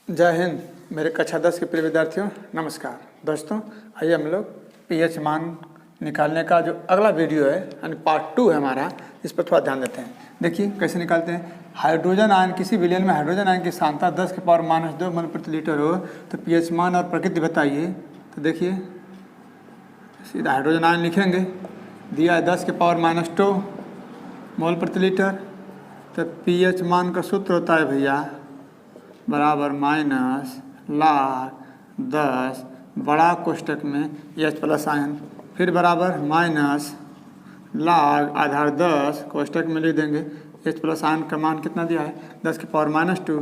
जय हिंद मेरे कक्षा 10 के प्रिय विद्यार्थियों, नमस्कार। दोस्तों, आइए हम लोग पीएच मान निकालने का जो अगला वीडियो है यानी पार्ट 2 है हमारा, इस पर थोड़ा ध्यान देते हैं। देखिए कैसे निकालते हैं। हाइड्रोजन आयन, किसी विलयन में हाइड्रोजन आयन की सांद्रता 10⁻⁻² मोल प्रति लीटर हो तो पीएच मान और प्रकृति बताइए। तो देखिए सीधा हाइड्रोजन आयन लिखेंगे, दिया है 10⁻² मोल प्रति लीटर। तो पीएच मान का सूत्र होता है भैया बराबर माइनस लाग 10 बड़ा कोष्टक में एच प्लस आयन, फिर बराबर माइनस लाग आधार 10 कोष्टक में लिख देंगे। एच प्लस आयन का मान कितना दिया है 10⁻²। तो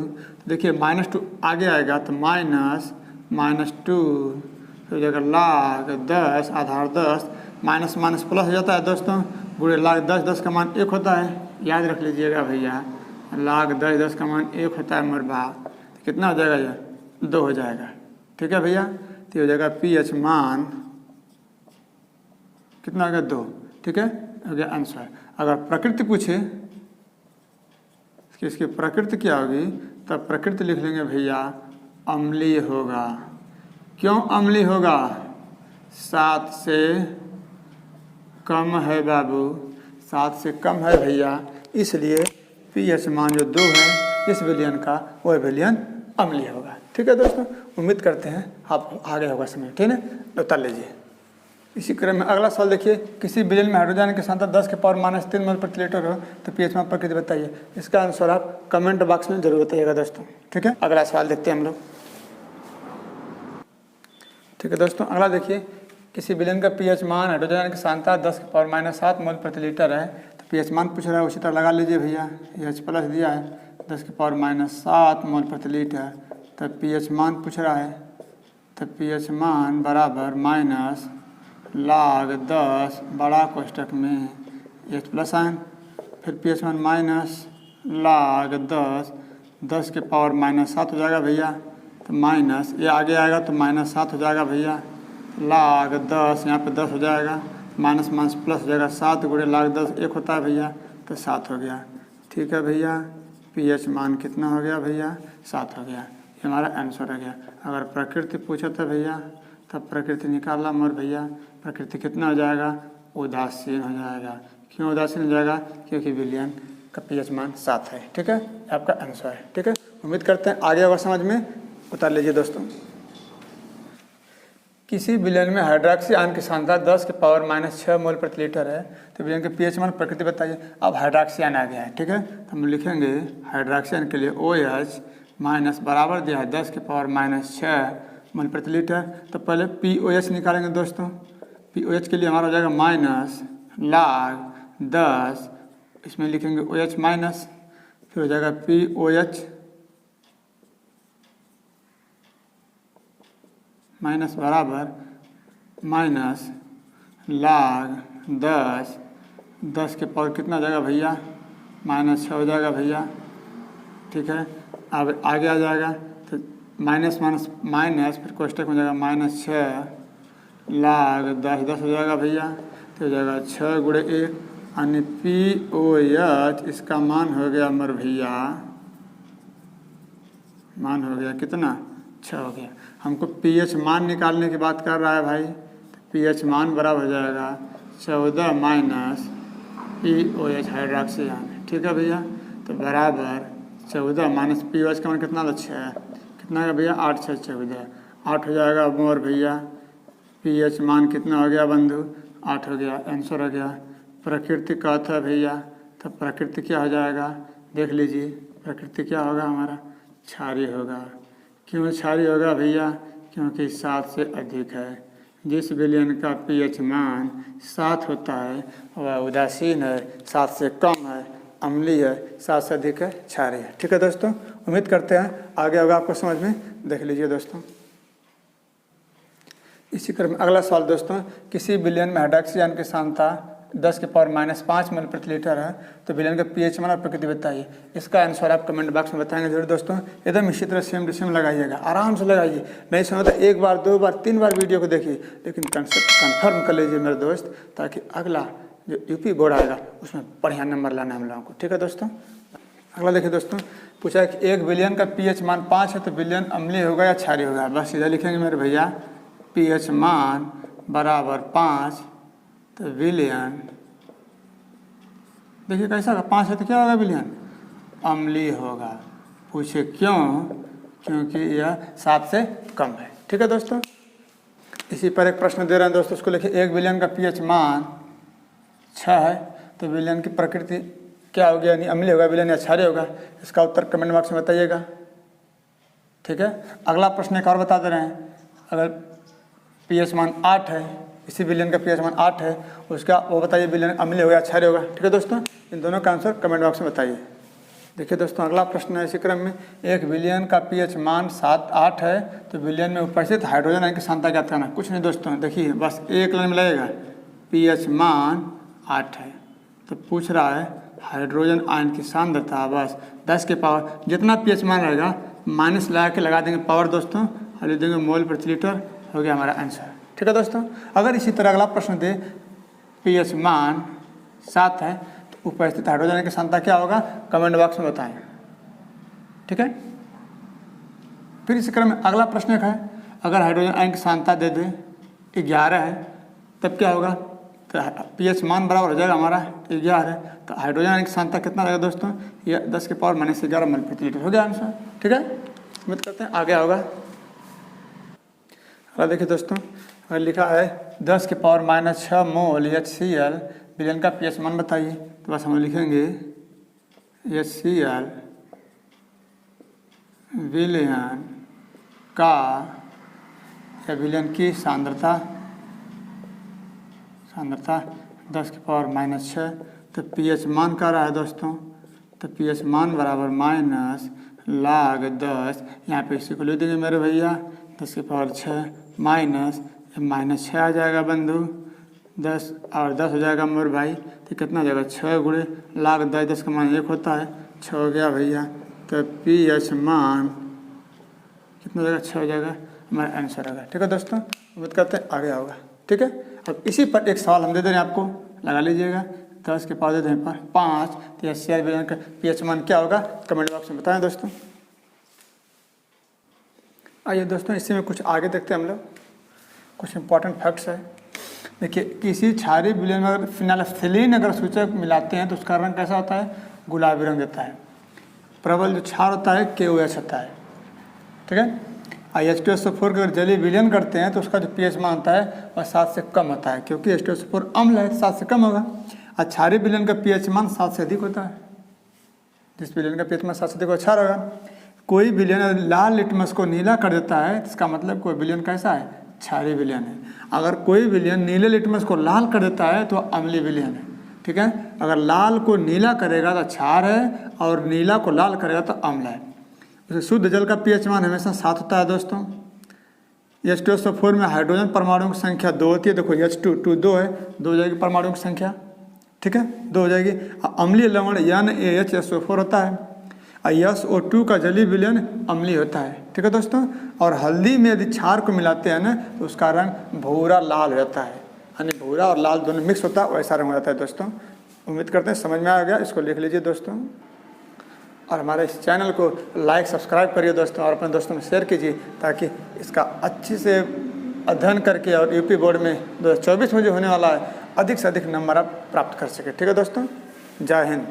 देखिए -2 आगे आएगा तो -2 हो जाएगा लाग 10 आधार 10 माइनस माइनस प्लस हो जाता है दोस्तों, गुणे लाग 10 का मान 1 होता है, याद रख लीजिएगा भैया। लाग 10 का मान 1 होता है मरबा, तो कितना हो जाएगा ये 2 हो जाएगा। ठीक है भैया, तो हो जाएगा पीएच मान कितना हो गया 2। ठीक है, हो गया आंसर। अगर प्रकृति पूछे कि इसकी प्रकृति क्या होगी तब प्रकृति लिख लेंगे भैया अम्लीय होगा। क्यों अम्लीय होगा? 7 से कम है बाबू, 7 से कम है भैया, इसलिए पीएच मान जो 2 है इस विलयन का वह विलयन अम्लीय होगा। ठीक है दोस्तों, उम्मीद करते हैं आप आगे होगा समय। ठीक है, तो उतार लीजिए। इसी क्रम में अगला सवाल देखिए, किसी विलयन में हाइड्रोजन की सांद्रता 10⁻³ मोल प्रति लीटर हो तो पीएच मान प्रकृति बताइए। इसका आंसर आप कमेंट बॉक्स में जरूर बताइएगा दोस्तों। ठीक है, अगला सवाल देखते हैं हम लोग। ठीक है दोस्तों, अगला देखिए, किसी विलयन का पीएच मान हाइड्रोजन की सांद्रता 10⁻⁷ मोल प्रति लीटर है तो पीएच मान पूछ रहा है, उसी तरह लगा लीजिए भैया। एच प्लस दिया है 10⁻⁷ मोल प्रति लीटर, तब पीएच मान पूछ रहा है, तब पीएच मान बराबर माइनस लाग 10 बड़ा कोष्टक में एच प्लस आयन, फिर पीएच मान माइनस लाग 10⁻⁷ हो जाएगा भैया। तो माइनस ये आगे आएगा तो -7 हो जाएगा भैया। लाग 10 यहाँ पे 10 हो जाएगा, माइनस माइनस प्लस हो जाएगा, 7 गुणे लाग 10 1 होता है भैया, तो 7 हो गया। ठीक है भैया, पीएच मान कितना हो गया भैया 7 हो गया। ये हमारा आंसर हो गया। अगर प्रकृति पूछा था भैया तब प्रकृति निकालना मर भैया, प्रकृति कितना हो जाएगा उदासीन हो जाएगा। क्यों उदासीन हो जाएगा? क्योंकि विलयन का पीएच मान 7 है। ठीक है, आपका आंसर है। ठीक है, उम्मीद करते हैं आगे होगा समझ में। उतार लीजिए दोस्तों। किसी विलयन में हाइड्रोक्सी आयन की सांद्रता 10⁻⁻6 मोल प्रति लीटर है तो विलयन के पीएच मान प्रकृति बताइए। अब हाइड्रोक्सी आयन आ गया है। ठीक है, तो हम लिखेंगे हाइड्रोक्सी आयन के लिए OH माइनस बराबर दिया है 10⁻⁻6 मोल प्रति लीटर। तो पहले POH निकालेंगे दोस्तों। POH के लिए हमारा हो जाएगा माइनस लाग 10, इसमें लिखेंगे OH माइनस, फिर हो जाएगा POH माइनस बराबर माइनस लाग 10 के पावर कितना हो जाएगा भैया -6 हो जाएगा भैया। ठीक है, अब आगे आ जाएगा तो माइनस माइनस माइनस, फिर कोष्टक में जाएगा -6 लाग 10 हो जाएगा भैया। तो हो जाएगा 6 गुणे 1 यानी POH इसका मान हो गया अमर भैया, मान हो गया कितना 6 हो गया। हमको पीएच मान निकालने की बात कर रहा है भाई, तो पीएच मान बराबर हो जाएगा 14 माइनस POH हाइड्रोक्सी आयन। ठीक है भैया, तो बराबर 14 माइनस POH का मान कितना 6 है, कितना है भैया 8 6 14 8 हो जाएगा मोर भैया। पीएच मान कितना हो गया बंधु 8 हो गया, आंसर हो गया। प्रकृति का था भैया, तो प्रकृति क्या हो जाएगा देख लीजिए। प्रकृति क्या होगा हमारा क्षारीय होगा। क्यों क्षारीय होगा भैया? क्योंकि 7 से अधिक है। जिस विलयन का पीएच मान 7 होता है वह उदासीन है, 7 से कम है अम्लीय है, 7 से अधिक है क्षारीय है। ठीक है दोस्तों, उम्मीद करते हैं आगे होगा आपको समझ में। देख लीजिए दोस्तों, इसी क्रम में अगला सवाल दोस्तों, किसी विलयन में हाइड्रोक्सी आयन की सांद्रता 10⁻⁻5 मोल प्रति लीटर है तो विलयन का पीएच मान और प्रकृति बताइए। इसका आंसर आप कमेंट बॉक्स में बताएंगे जरूर दोस्तों। एकदम इसी तरह सेम टू सेम लगाइएगा, आराम से लगाइए। नहीं समझ तो 1 बार 2 बार 3 बार वीडियो को देखिए, लेकिन कंसेप्ट कन्फर्म कर लीजिए मेरे दोस्त, ताकि अगला जो यूपी बोर्ड आएगा उसमें बढ़िया नंबर लाना हम लोगों को। ठीक है दोस्तों, अगला देखिए दोस्तों, पूछा है कि 1 विलियन का पीएच मान 5 है तो विलियन अम्लीय होगा या क्षारीय होगा। बस सीधा लिखेंगे मेरे भैया, पीएच मान बराबर 5 तो विलियन, देखिए कैसा होगा, 5 है तो क्या होगा, विलियन अम्लीय होगा। पूछे क्यों, क्योंकि यह 7 से कम है। ठीक है दोस्तों, इसी पर एक प्रश्न दे रहे हैं दोस्तों, उसको लिखिए 1 विलियन का पीएच मान 6 है तो विलियन की प्रकृति क्या होगी, यानी अम्लीय होगा, विलियन या क्षारीय होगा। इसका उत्तर कमेंट बॉक्स में बताइएगा। ठीक है, अगला प्रश्न एक और बता दे रहे हैं, अगर पीएच मान 8 है, इसी विलियन का पीएच मान 8 है, उसका वो बताइए विलियन अम्लीय होगा या क्षारीय होगा। ठीक है दोस्तों, इन दोनों का आंसर कमेंट बॉक्स में बताइए। देखिए दोस्तों, अगला प्रश्न है इसी क्रम में, 1 विलियन का पीएच मान 7-8 है तो विलियन में उपस्थित हाइड्रोजन आयन की सांद्रता ज्ञात करना। कुछ नहीं दोस्तों, देखिए बस एक लाइन में लगेगा, पीएच मान 8 है तो पूछ रहा है हाइड्रोजन आयन की सांद्रता, बस 10 के पावर जितना पीएच मान रहेगा माइनस लगा के लगा देंगे पावर दोस्तों, और लिख देंगे मोल प्रति लीटर, हो गया हमारा आंसर। ठीक है दोस्तों, अगर इसी तरह अगला प्रश्न दे, पीएच मान 7 है तो उपस्थित हाइड्रोजन की सांद्रता क्या होगा, कमेंट बॉक्स में बताएं। ठीक है, फिर इसी क्रम में अगला प्रश्न एक है, अगर हाइड्रोजन आयन की सांद्रता दे दे 11 है तब क्या होगा, तो पीएच मान बराबर हो जाएगा हमारा 11 है तो हाइड्रोजन आयन की सांद्रता कितना रहेगा दोस्तों, ये 10 के पावर -11 मोल प्रति लीटर, हो गया आंसर। ठीक है, उम्मीद करते हैं आगे होगा। अगला देखिए दोस्तों, अगर लिखा है 10 के पावर -6 मोल HCl विलियन का पीएच मान बताइए, तो बस हम लिखेंगे HCl विलियन का या विलियन की सांद्रता 10 के पावर -6, तो पीएच मान क्या रहा है दोस्तों, तो पीएच मान बराबर -log10, यहाँ पे इसी को लिख देंगे मेरे भैया, 10 के पावर 6 -6 आ जाएगा बंधु, 10 और 10 हो जाएगा मोर भाई, तो कितना हो जाएगा 6 गुणे log10, 10 का मान 1 होता है, 6 हो गया भैया, तो पीएच मान कितना हो जाएगा, 6 हो जाएगा, हमारा आंसर होगा। ठीक है दोस्तों, उम्मीद करते हैं आगे होगा। ठीक है, अब इसी पर एक सवाल हम दे दे रहे हैं आपको, लगा लीजिएगा, 10 के पावर दे दें पर 5 तो HCl विलियन का पीएच मान क्या होगा, कमेंट बॉक्स में बताएं दोस्तों। आइए दोस्तों, इसी में कुछ आगे देखते हैं हम लोग, कुछ इंपॉर्टेंट फैक्ट्स है। देखिए, किसी क्षारीय विलयन में अगर फिनाइलफ्थलीन अगर सूचक मिलाते हैं तो उसका रंग कैसा होता है, गुलाबी रंग देता है। प्रबल जो क्षार होता है KOH होता है। ठीक है, H2SO4 का अगर जलीय विलयन करते हैं तो उसका जो पीएच मान होता है वह 7 से कम होता है, क्योंकि H2SO4 अम्ल है, 7 से कम होगा। और क्षारीय विलयन का पीएच मान 7 से अधिक होता है, जिस विलयन का पीएच मान 7 से अधिक क्षार होगा। कोई विलयन लाल लिटमस को नीला कर देता है, इसका मतलब कोई विलयन कैसा है, क्षारीय विलयन है। अगर कोई विलयन नीले लिटमस को लाल कर देता है तो अम्लीय विलयन है। ठीक है, अगर लाल को नीला करेगा तो क्षार है, और नीला को लाल करेगा तो अम्ल है। जैसे शुद्ध जल का पीएच मान हमेशा 7 होता है दोस्तों। H2SO4 में हाइड्रोजन परमाणुओं की संख्या 2 होती है, देखो H2 2 है, 2 हो जाएगी परमाणुओं की संख्या। ठीक है, 2 हो जाएगी। अम्लीय लवण NaHSO4 होता है, और SO2 का जलीय विलयन अम्लीय होता है। ठीक है दोस्तों, और हल्दी में यदि क्षार को मिलाते हैं ना तो उसका रंग भूरा लाल हो जाता है, यानी भूरा और लाल दोनों मिक्स होता है, वैसा रंग हो जाता है दोस्तों। उम्मीद करते हैं समझ में आ गया, इसको लिख लीजिए दोस्तों, और हमारे इस चैनल को लाइक सब्सक्राइब करिए दोस्तों, और अपने दोस्तों में शेयर कीजिए, ताकि इसका अच्छे से अध्ययन करके और यूपी बोर्ड में 2024 में जो होने वाला है अधिक से अधिक नंबर आप प्राप्त कर सके। ठीक है दोस्तों, जय हिंद।